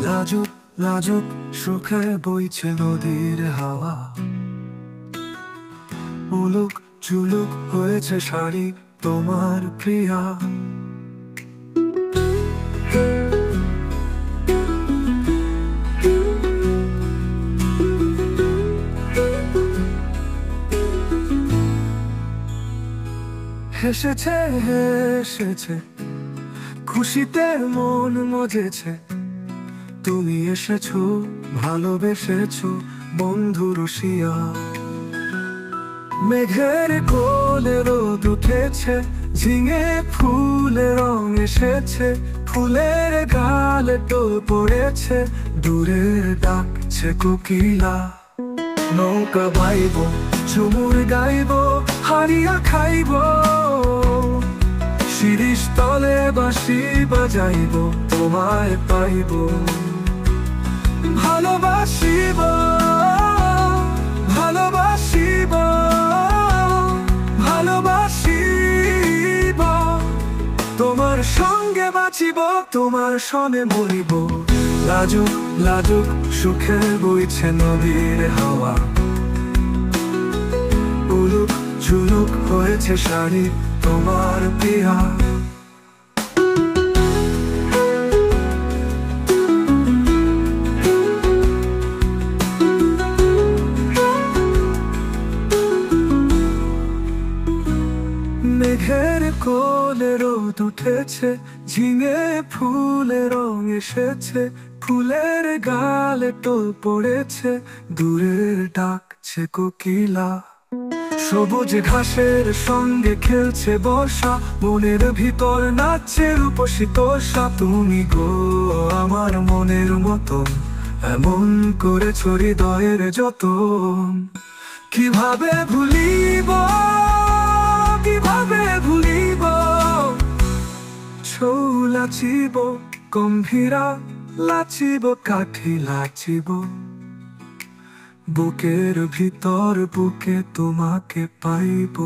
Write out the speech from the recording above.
লাজুক লাজুক সুখে বইছে নদীর হাওয়া, উলুক চুলুক হয়েছে শাড়ি তোমার প্রিয়া। হেসেছে হেসেছে খুশিতে মন মজেছে, তুমি এসেছো ভালোবেসেছো বন্ধু রসিয়া। মেঘের কোলে রোদ উঠেছে, ঝিঙে ফুলে রং এসেছে, ফুলের গালে টোল পড়েছে, দূরের ডাকছে কোকিলা। নৌকা বাইব ঝুমুর গাইব, হারিয়া খাইব, শিরিষ তলে বাঁশি বাজাইব, তোমায় পাইব। ভালোবাসিব ভালোবাসিব ভালোবাসিব, তোমার সঙ্গে বাঁচিব, তোমার সনে মরিব। লাজুক লাজুক সুখে বইছে নদীর হাওয়া, উলুক ঝুলুক হয়েছে শাড়ি তোমার প্রিয়া। মেঘের কোলে রোদ উঠেছে, ঝিঙে ফুলে রং এসেছে, ফুলের গালে টোল পড়েছে, দূরের ডাকছে কোকিলা। সবুজ ঘাসের সঙ্গে খেলছে বর্ষা, মনের ভিতর নাচছে রূপসী তোষা। তুমি গো আমার মনের মতন, এমন করেছ হৃদয়ের যতন। কিভাবে ভুলিব কিভাবে ভুলিব, ছৌ লাচিব গম্ভীরা, লাচিব কাঠি লাচিব, বুকের ভিতর বুকে তোমাকে পাইব।